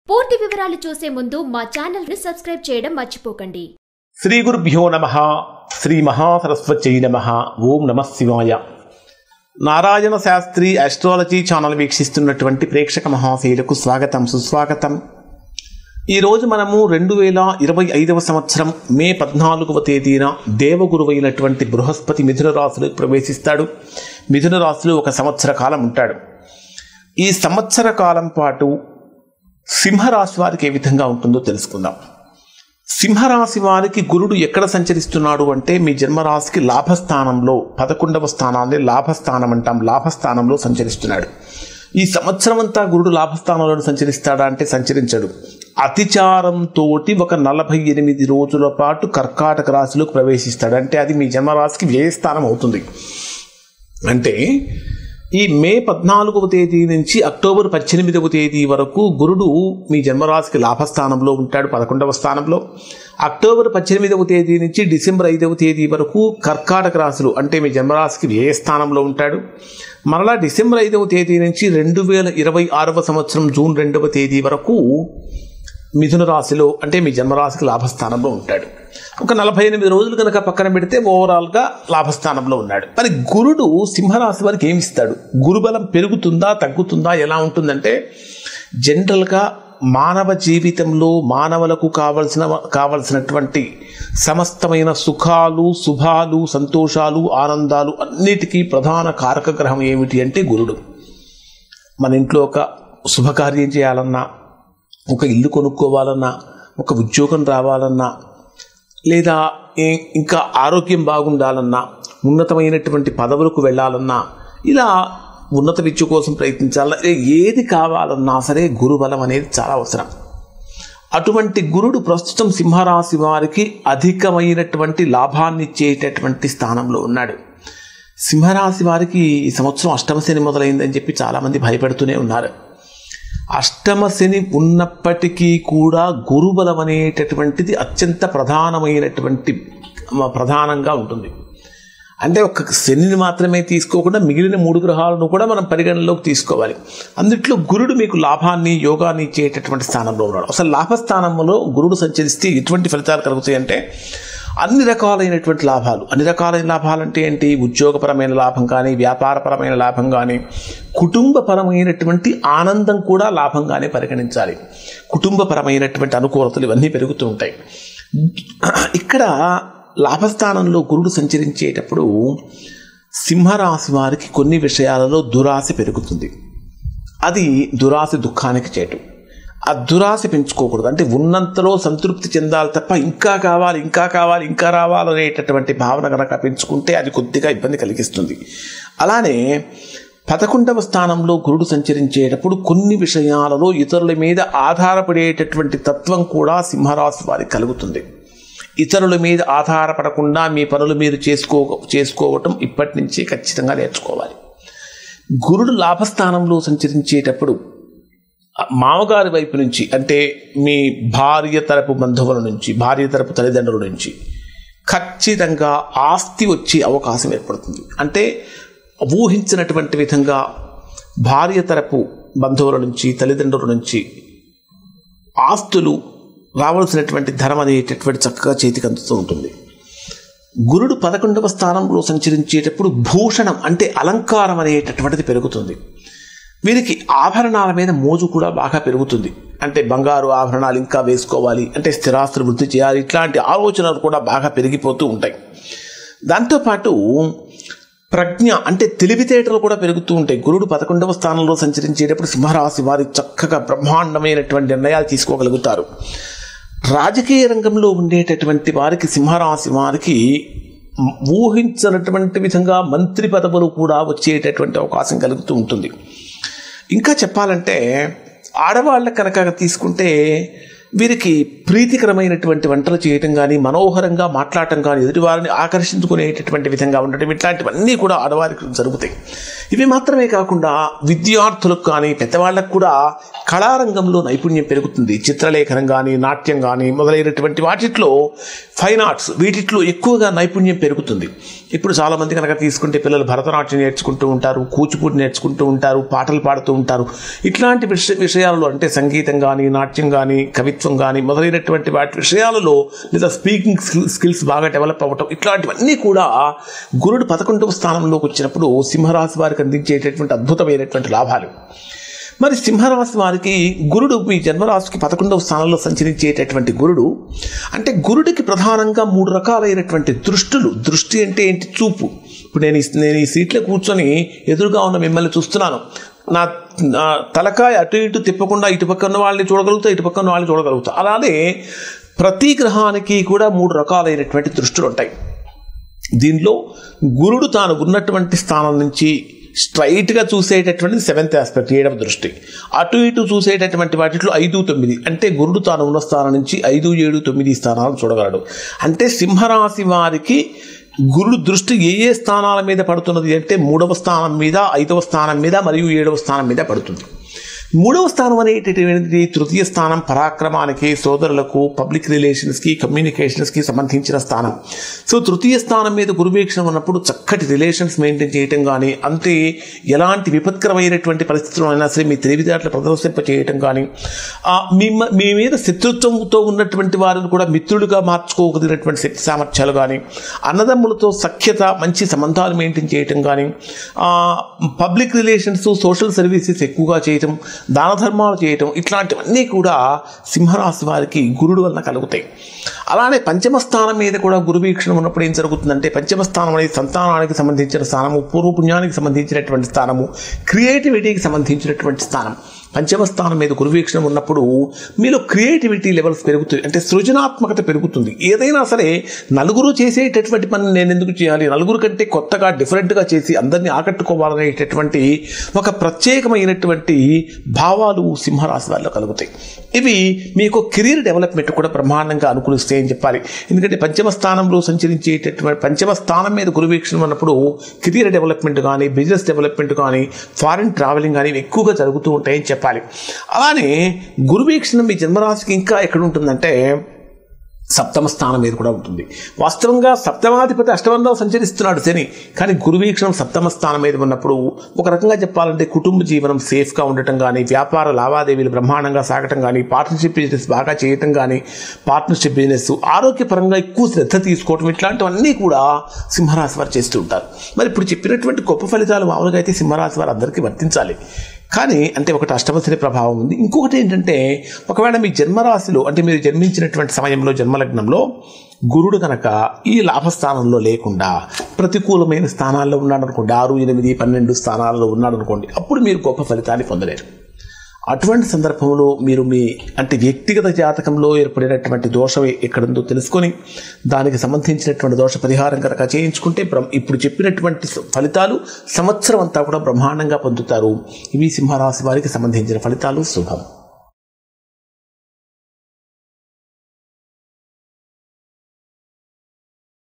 పూర్తి వివరాలు చూసే ముందు మా ఛానల్ ని సబ్స్క్రైబ్ చేయడం మర్చిపోకండి. శ్రీ గురుభ్యో నమః. శ్రీ మహాసరస్వత్యై నమః. ఓం నమః శివాయ. నారాయణ శాస్త్రి ఆస్ట్రాలజీ ఛానల్ వీక్షిస్తున్నటువంటి ప్రేక్షక మహాశయులకు స్వాగతం, సుస్వాగతం. ఈరోజు మనము 2025వ సంవత్సరం మే 14వ తేదీన దేవగురువైనటువంటి బృహస్పతి మిథున రాశిలోకి ప్రవేశిస్తాడు. మిథున రాశిలో ఒక సంవత్సర కాలం ఉంటాడు. ఈ సంవత్సర కాలం పాటు సింహరాశి వారికి ఏ విధంగా ఉంటుందో తెలుసుకుందాం. సింహరాశి వారికి గురుడు ఎక్కడ సంచరిస్తున్నాడు అంటే మీ జన్మరాశికి లాభస్థానంలో 11వ స్థానాన్ని లాభస్థానం అంటాం, లాభస్థానంలో సంచరిస్తున్నాడు. ఈ సంవత్సరం అంతా గురుడు లాభస్థానంలో సంచరిస్తాడా అంటే సంచరించడు. అతిచారంతో ఒక 48 రోజుల పాటు కర్కాటక రాశిలోకి ప్రవేశిస్తాడు. అంటే అది మీ జన్మరాశికి వ్యయస్థానం అవుతుంది. అంటే ఈ మే 14వ తేదీ నుంచి అక్టోబర్ 18వ తేదీ వరకు గురుడు మీ జన్మరాశికి లాభస్థానంలో ఉంటాడు, 11వ స్థానంలో. అక్టోబర్ 18వ తేదీ నుంచి డిసెంబర్ 5వ తేదీ వరకు కర్కాటక రాశిలో అంటే మీ జన్మరాశికి వ్యయస్థానంలో ఉంటాడు. మరలా డిసెంబర్ 5వ తేదీ నుంచి 2026వ సంవత్సరం జూన్ 2వ తేదీ వరకు మిథున రాశిలో అంటే మీ జన్మరాశికి లాభస్థానంలో ఉంటాడు. ఒక 48 రోజులు కనుక పక్కన పెడితే ఓవరాల్గా లాభస్థానంలో ఉన్నాడు. మరి గురుడు సింహరాశి వారికి ఏమి ఇస్తాడు? గురుబలం పెరుగుతుందా తగ్గుతుందా ఎలా ఉంటుందంటే, జనరల్గా మానవ జీవితంలో మానవులకు కావలసినటువంటి సమస్తమైన సుఖాలు, శుభాలు, సంతోషాలు, ఆనందాలు అన్నిటికీ ప్రధాన కారక గ్రహం ఏమిటి అంటే గురుడు. మన ఇంట్లో ఒక శుభకార్యం చేయాలన్నా, ఒక ఇల్లు కొనుక్కోవాలన్నా, ఒక ఉద్యోగం రావాలన్నా, లేదా ఇంకా ఆరోగ్యం బాగుండాలన్నా, ఉన్నతమైనటువంటి పదవులకు వెళ్ళాలన్నా, ఇలా ఉన్నత విద్య కోసం ప్రయత్నించాలన్నా, ఏది కావాలన్నా సరే గురుబలం అనేది చాలా అవసరం. అటువంటి గురుడు ప్రస్తుతం సింహరాశి వారికి అధికమైనటువంటి లాభాన్ని ఇచ్చేటటువంటి స్థానంలో ఉన్నాడు. సింహరాశి వారికి ఈ సంవత్సరం అష్టమ శని మొదలైందని చెప్పి చాలామంది భయపడుతూనే ఉన్నారు. అష్టమ శని ఉన్నప్పటికీ కూడా గురుబలం అనేటటువంటిది అత్యంత ప్రధానంగా ఉంటుంది. అంటే ఒక శనిని మాత్రమే తీసుకోకుండా మిగిలిన 3 గ్రహాలను కూడా మనం పరిగణనలోకి తీసుకోవాలి. అందుట్లో గురుడు మీకు లాభాన్ని, యోగాన్ని ఇచ్చేటటువంటి స్థానంలో ఉన్నాడు. అసలు లాభస్థానంలో గురుడు సంచరిస్తే ఎటువంటి ఫలితాలు కలుగుతాయి అంటే అన్ని రకాలైనటువంటి లాభాలు. అన్ని రకాలైన లాభాలు అంటే ఏంటి? ఉద్యోగపరమైన లాభం కానీ, వ్యాపారపరమైన లాభం కానీ, కుటుంబపరమైనటువంటి ఆనందం కూడా లాభంగానే పరిగణించాలి. కుటుంబపరమైనటువంటి అనుకూలతలు ఇవన్నీ పెరుగుతూ ఉంటాయి. ఇక్కడ లాభస్థానంలో గురుడు సంచరించేటప్పుడు సింహరాశి వారికి కొన్ని విషయాలలో దురాశ పెరుగుతుంది. అది దురాశ దుఃఖానికి చేటు. ఆ దురాశ పెంచుకోకూడదు. అంటే ఉన్నంతలో సంతృప్తి చెందాలి తప్ప ఇంకా కావాలి, ఇంకా కావాలి, ఇంకా రావాలనేటటువంటి భావన కనుక పెంచుకుంటే అది కొద్దిగా ఇబ్బంది కలిగిస్తుంది. అలానే 11వ స్థానంలో గురుడు సంచరించేటప్పుడు కొన్ని విషయాలలో ఇతరుల మీద ఆధారపడేటటువంటి తత్వం కూడా సింహరాశి వారికి కలుగుతుంది. ఇతరుల మీద ఆధారపడకుండా మీ పనులు మీరు చేసుకోవటం ఇప్పటి నుంచి ఖచ్చితంగా నేర్చుకోవాలి. గురుడు లాభస్థానంలో సంచరించేటప్పుడు మామగారి వైపు నుంచి అంటే మీ భార్య తరపు బంధువుల నుంచి, భార్య తరపు తల్లిదండ్రుల నుంచి ఖచ్చితంగా ఆస్తి వచ్చే అవకాశం ఏర్పడుతుంది. అంటే ఊహించినటువంటి విధంగా భార్య తరపు బంధువుల నుంచి, తల్లిదండ్రుల నుంచి ఆస్తులు రావాల్సినటువంటి ధనం అనేటటువంటి చక్కగా చేతికి అందుతూ ఉంటుంది. గురుడు 11వ స్థానంలో సంచరించేటప్పుడు భూషణం అంటే అలంకారం అనేటటువంటిది పెరుగుతుంది. వీరికి ఆభరణాల మీద మోజు కూడా బాగా పెరుగుతుంది. అంటే బంగారు ఆభరణాలు ఇంకా వేసుకోవాలి, అంటే స్థిరాస్తులు వృద్ధి చేయాలి, ఇట్లాంటి ఆలోచనలు కూడా బాగా పెరిగిపోతూ ఉంటాయి. దాంతోపాటు ప్రజ్ఞ అంటే తెలివితేటలు కూడా పెరుగుతూ ఉంటాయి. గురుడు 11వ స్థానంలో సంచరించేటప్పుడు సింహరాశి వారి చక్కగా బ్రహ్మాండమైనటువంటి నిర్ణయాలు తీసుకోగలుగుతారు. రాజకీయ రంగంలో ఉండేటటువంటి వారికి, సింహరాశి వారికి ఊహించినటువంటి విధంగా మంత్రి పదవులు కూడా వచ్చేటటువంటి అవకాశం కలుగుతూ ఉంటుంది. ఇంకా చెప్పాలంటే ఆడవాళ్ళ కనుక తీసుకుంటే వీరికి ప్రీతికరమైనటువంటి వంటలు చేయటం కానీ, మనోహరంగా మాట్లాడటం కానీ, ఎదుటివారిని ఆకర్షించుకునేటటువంటి విధంగా ఉండటం, ఇట్లాంటివన్నీ కూడా ఆడవారికి జరుగుతాయి. ఇవి మాత్రమే కాకుండా విద్యార్థులకు కానీ, పెద్దవాళ్ళకు కూడా కళారంగంలో నైపుణ్యం పెరుగుతుంది. చిత్రలేఖనం కానీ, నాట్యం కానీ మొదలైనటువంటి వాటిట్లో, ఫైన్ ఆర్ట్స్ వీటిలో ఎక్కువగా నైపుణ్యం పెరుగుతుంది. ఇప్పుడు చాలామంది కనుక తీసుకుంటే పిల్లలు భరతనాట్యం నేర్చుకుంటూ ఉంటారు, కూచిపూడి నేర్చుకుంటూ ఉంటారు, పాటలు పాడుతూ ఉంటారు. ఇట్లాంటి విషయాలలో అంటే సంగీతం కానీ, నాట్యం కానీ, కవిత్వం కానీ మొదలైనటువంటి వాటి విషయాలలో లేదా స్పీకింగ్ స్కిల్స్ బాగా డెవలప్ అవ్వటం, ఇట్లాంటివన్నీ కూడా గురుడు 11వ స్థానంలోకి వచ్చినప్పుడు సింహరాశి వారికి అందించేటటువంటి అద్భుతమైనటువంటి లాభాలు. మరి సింహరాశి వారికి గురుడు మీ జన్మరాశికి 11వ స్థానంలో సంచరించేటటువంటి గురుడు అంటే గురుడికి ప్రధానంగా 3 రకాలైనటువంటి దృష్టులు. దృష్టి అంటే ఏంటి? చూపు. ఇప్పుడు నేను ఈ సీట్లో కూర్చొని ఎదురుగా ఉన్న మిమ్మల్ని చూస్తున్నాను. నా తలకాయ అటు ఇటు తిప్పకుండా ఇటు పక్కన వాళ్ళని చూడగలుగుతా, ఇటు పక్కన వాళ్ళని చూడగలుగుతా. అలానే ప్రతి గ్రహానికి కూడా 3 రకాలైనటువంటి దృష్టులు ఉంటాయి. దీనిలో గురుడు తాను ఉన్నటువంటి స్థానం నుంచి స్ట్రైట్గా చూసేటటువంటి 7th ఆస్పెక్ట్, 7వ దృష్టి. అటు ఇటు చూసేటటువంటి వాటిలో 5, 9 అంటే గురుడు తాను ఉన్న స్థానం నుంచి 5, 7, 9 స్థానాలు చూడగలడు. అంటే సింహరాశి వారికి గురుడు దృష్టి ఏ స్థానాల మీద పడుతున్నది అంటే 3వ స్థానం మీద, 5వ స్థానం మీద మరియు 7వ స్థానం మీద పడుతుంది. 3వ స్థానం అనేటటువంటిది తృతీయ స్థానం, పరాక్రమానికి, సోదరులకు, పబ్లిక్ రిలేషన్స్కి, కమ్యూనికేషన్స్కి సంబంధించిన స్థానం. సో తృతీయ స్థానం మీద గురువీక్షణ ఉన్నప్పుడు చక్కటి రిలేషన్స్ మెయింటైన్ చేయటం కానీ, అంతే ఎలాంటి విపత్కరమైనటువంటి పరిస్థితుల్లో అయినా సరే మీ తెలివితేటలు ప్రదర్శింప చేయటం కానీ, మీ మీద శత్రుత్వంతో ఉన్నటువంటి వారిని కూడా మిత్రులుగా మార్చుకోగలిగినటువంటి శక్తి సామర్థ్యాలు కానీ, అన్నదమ్ములతో సఖ్యత, మంచి సంబంధాలు మెయింటైన్ చేయటం కానీ, పబ్లిక్ రిలేషన్స్, సోషల్ సర్వీసెస్ ఎక్కువగా చేయటం, దాన ధర్మాలు చేయటం, ఇట్లాంటివన్నీ కూడా సింహరాశి వారికి గురుడు వలన కలుగుతాయి. అలానే 5వ స్థానం మీద కూడా గురువీక్షణ ఉన్నప్పుడు ఏం జరుగుతుందంటే 5వ స్థానం అనేది సంతానానికి సంబంధించిన స్థానము, పూర్వపుణ్యానికి సంబంధించినటువంటి స్థానము, క్రియేటివిటీకి సంబంధించినటువంటి స్థానం. 5వ స్థానం మీద గురువీక్షణ ఉన్నప్పుడు మీలో క్రియేటివిటీ లెవెల్స్ పెరుగుతాయి, అంటే సృజనాత్మకత పెరుగుతుంది. ఏదైనా సరే నలుగురు చేసేటటువంటి పని నేను ఎందుకు చేయాలి, నలుగురు కంటే కొత్తగా డిఫరెంట్గా చేసి అందరినీ ఆకట్టుకోవాలనేటటువంటి ఒక ప్రత్యేకమైనటువంటి భావాలు సింహరాశి వారిలో కలుగుతాయి. ఇవి మీకు కెరీర్ డెవలప్మెంట్ కూడా బ్రహ్మాండంగా అనుకూలిస్తాయని చెప్పాలి. ఎందుకంటే 5వ స్థానంలో సంచరించేటటువంటి 5వ స్థానం మీద గురువీక్షణ ఉన్నప్పుడు కెరీర్ డెవలప్మెంట్ కానీ, బిజినెస్ డెవలప్మెంట్ కానీ, ఫారిన్ ట్రావెలింగ్ కానీ ఎక్కువగా జరుగుతూ ఉంటాయని చెప్పాలి. అలానే గురువీక్షణ మీ జన్మరాశికి ఇంకా ఎక్కడ ఉంటుందంటే 7వ స్థానం మీద కూడా ఉంటుంది. వాస్తవంగా 7వ అష్టమంలో సంచరిస్తున్నాడు శని, కానీ గురువీక్షణం 7వ స్థానం మీద ఉన్నప్పుడు ఒక రకంగా చెప్పాలంటే కుటుంబ జీవనం సేఫ్గా ఉండటం కానీ, వ్యాపార లావాదేవీలు బ్రహ్మాండంగా సాగటం కానీ, పార్ట్నర్షిప్ బిజినెస్ బాగా చేయటం కానీ, పార్ట్నర్షిప్ బిజినెస్ ఆరోగ్యపరంగా ఎక్కువ శ్రద్ధ తీసుకోవటం, ఇట్లాంటివన్నీ కూడా సింహరాశి వారు చేస్తూ ఉంటారు. మరి ఇప్పుడు చెప్పినటువంటి గొప్ప ఫలితాలు మామూలుగా అయితే సింహరాశి వారు అందరికీ వర్తించాలి. కానీ అంటే ఒకటి అష్టమ శని ప్రభావం ఉంది. ఇంకొకటి ఏంటంటే ఒకవేళ మీ జన్మరాశిలో అంటే మీరు జన్మించినటువంటి సమయంలో జన్మలగ్నంలో గురుడు కనుక ఈ లాభస్థానంలో లేకుండా ప్రతికూలమైన స్థానాల్లో ఉన్నాడు అనుకోండి, 6, 8, 12 స్థానాల్లో ఉన్నాడు అనుకోండి, అప్పుడు మీరు గొప్ప ఫలితాన్ని పొందలేరు. అటువంటి సందర్భంలో మీరు మీ అంటే వ్యక్తిగత జాతకంలో ఏర్పడినటువంటి దోషం ఎక్కడుందో తెలుసుకొని దానికి సంబంధించినటువంటి దోష పరిహారం కనుక చేయించుకుంటే ఇప్పుడు చెప్పినటువంటి ఫలితాలు సంవత్సరం అంతా కూడా బ్రహ్మాండంగా పొందుతారు. ఇవి సింహరాశి వారికి సంబంధించిన ఫలితాలు. శుభం.